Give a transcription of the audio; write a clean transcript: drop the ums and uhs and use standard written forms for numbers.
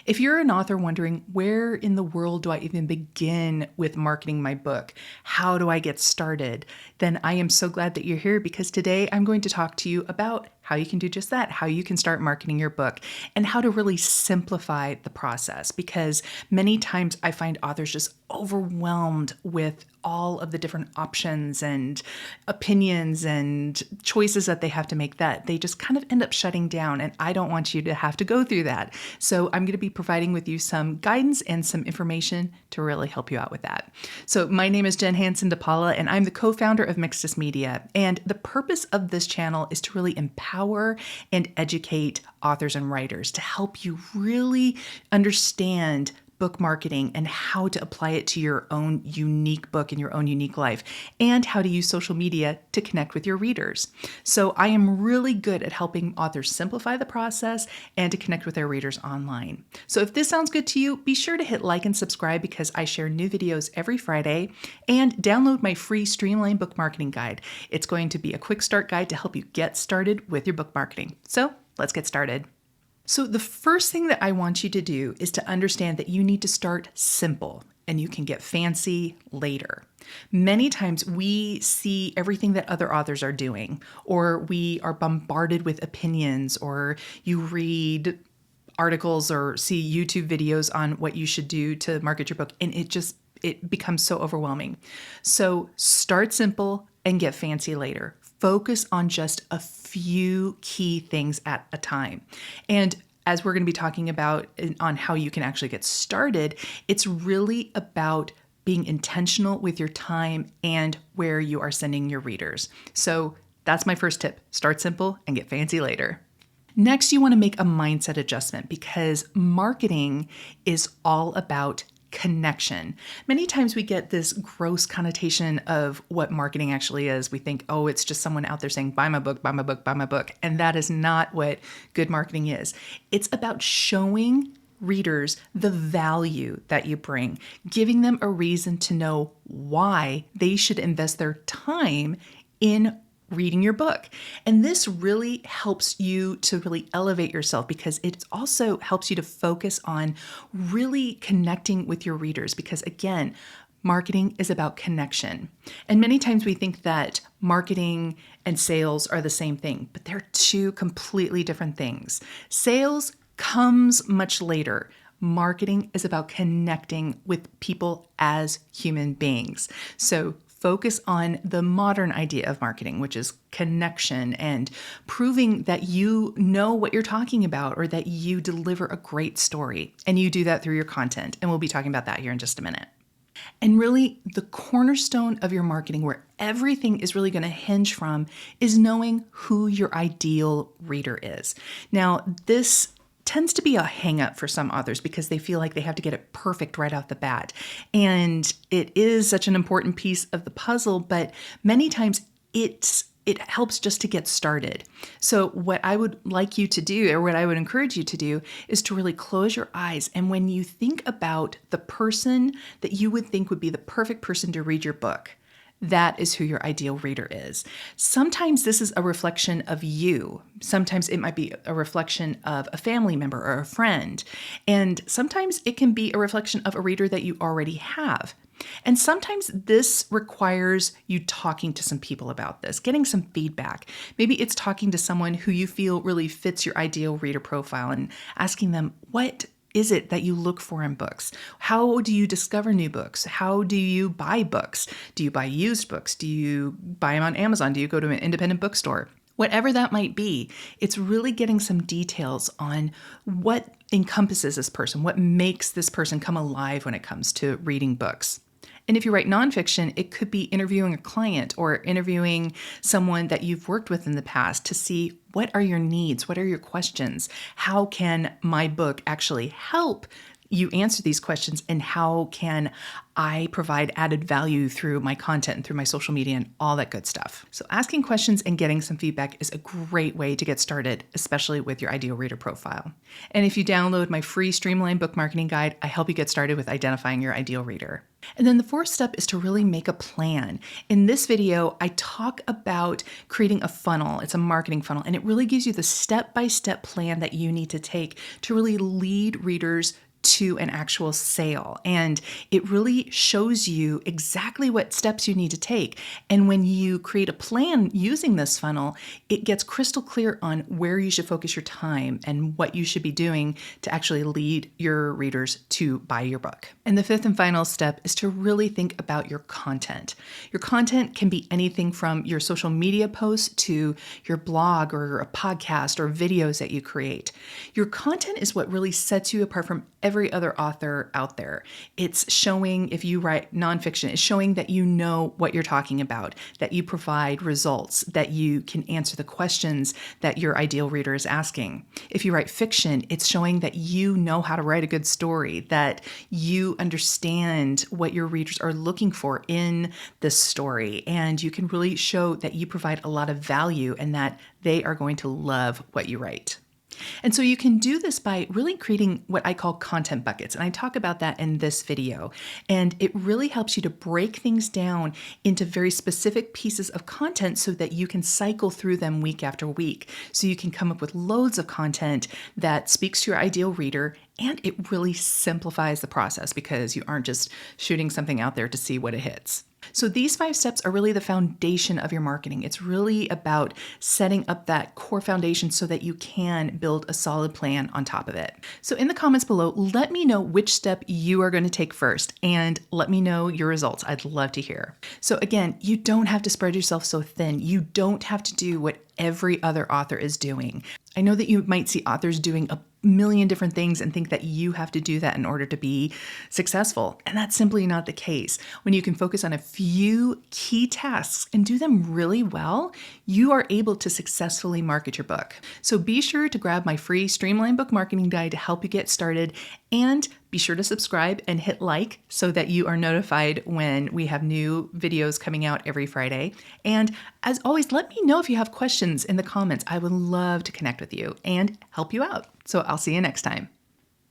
If you're an author wondering, where in the world do I even begin with marketing my book? How do I get started? Then I am so glad that you're here, because today I'm going to talk to you about how you can do just that, how you can start marketing your book, and how to really simplify the process. Because many times I find authors just overwhelmed with all of the different options and opinions and choices that they have to make, that they just kind of end up shutting down. And I don't want you to have to go through that. So I'm going to be providing with you some guidance and some information to really help you out with that. So my name is Jen Hanson-dePaula, and I'm the co-founder of Mixtus Media. And the purpose of this channel is to really empower and educate authors and writers to help you really understand book marketing and how to apply it to your own unique book and your own unique life, and how to use social media to connect with your readers. So I am really good at helping authors simplify the process and to connect with their readers online. So if this sounds good to you, be sure to hit like and subscribe, because I share new videos every Friday, and download my free Streamlined book marketing guide. It's going to be a quick start guide to help you get started with your book marketing. So let's get started. So the first thing that I want you to do is to understand that you need to start simple, and you can get fancy later. Many times we see everything that other authors are doing, or we are bombarded with opinions, or you read articles or see YouTube videos on what you should do to market your book, and it becomes so overwhelming. So start simple and get fancy later. Focus on just a few key things at a time. And as we're going to be talking about on how you can actually get started, it's really about being intentional with your time and where you are sending your readers. So that's my first tip. Start simple and get fancy later. Next, you want to make a mindset adjustment, because marketing is all about connection. Many times we get this gross connotation of what marketing actually is. We think, oh, it's just someone out there saying, buy my book, buy my book, buy my book. And that is not what good marketing is. It's about showing readers the value that you bring, giving them a reason to know why they should invest their time in reading your book. And this really helps you to really elevate yourself, because it also helps you to focus on really connecting with your readers, because again, marketing is about connection. And many times we think that marketing and sales are the same thing, but they're two completely different things. Sales comes much later. Marketing is about connecting with people as human beings. So focus on the modern idea of marketing, which is connection and proving that you know what you're talking about, or that you deliver a great story. And you do that through your content. And we'll be talking about that here in just a minute. And really, the cornerstone of your marketing, where everything is really going to hinge from, is knowing who your ideal reader is. Now, this tends to be a hang-up for some authors, because they feel like they have to get it perfect right out the bat. And it is such an important piece of the puzzle, but many times it helps just to get started. So what I would like you to do, or what I would encourage you to do, is to really close your eyes. And when you think about the person that you would think would be the perfect person to read your book, that is who your ideal reader is. Sometimes this is a reflection of you. Sometimes it might be a reflection of a family member or a friend. And sometimes it can be a reflection of a reader that you already have. And sometimes this requires you talking to some people about this, getting some feedback. Maybe it's talking to someone who you feel really fits your ideal reader profile and asking them, what is it that you look for in books? How do you discover new books? How do you buy books? Do you buy used books? Do you buy them on Amazon? Do you go to an independent bookstore? Whatever that might be, it's really getting some details on what encompasses this person, what makes this person come alive when it comes to reading books. And if you write nonfiction, it could be interviewing a client or interviewing someone that you've worked with in the past to see, what are your needs? What are your questions? How can my book actually help you answer these questions? And how can I provide added value through my content and through my social media and all that good stuff? So asking questions and getting some feedback is a great way to get started, especially with your ideal reader profile. And if you download my free Streamlined book marketing guide, I help you get started with identifying your ideal reader. And then the fourth step is to really make a plan. In this video, I talk about creating a funnel. It's a marketing funnel, and it really gives you the step-by-step plan that you need to take to really lead readers to an actual sale. And it really shows you exactly what steps you need to take. And when you create a plan using this funnel, it gets crystal clear on where you should focus your time and what you should be doing to actually lead your readers to buy your book. And the fifth and final step is to really think about your content. Your content can be anything from your social media posts to your blog or a podcast or videos that you create. Your content is what really sets you apart from every other author out there. It's showing, if you write nonfiction, it's showing that you know what you're talking about, that you provide results, that you can answer the questions that your ideal reader is asking. If you write fiction, it's showing that you know how to write a good story, that you understand what your readers are looking for in this story, and you can really show that you provide a lot of value and that they are going to love what you write. And so you can do this by really creating what I call content buckets. And I talk about that in this video. And it really helps you to break things down into very specific pieces of content so that you can cycle through them week after week. So you can come up with loads of content that speaks to your ideal reader, and it really simplifies the process because you aren't just shooting something out there to see what it hits. So these 5 steps are really the foundation of your marketing. It's really about setting up that core foundation so that you can build a solid plan on top of it. So in the comments below, let me know which step you are going to take first and let me know your results. I'd love to hear. So again, you don't have to spread yourself so thin. You don't have to do what every other author is doing. I know that you might see authors doing a million different things and think that you have to do that in order to be successful. And that's simply not the case. When you can focus on a few key tasks and do them really well, you are able to successfully market your book. So be sure to grab my free Streamlined book marketing guide to help you get started, and be sure to subscribe and hit like so that you are notified when we have new videos coming out every Friday. And as always, let me know if you have questions in the comments. I would love to connect with you and help you out. So I'll see you next time.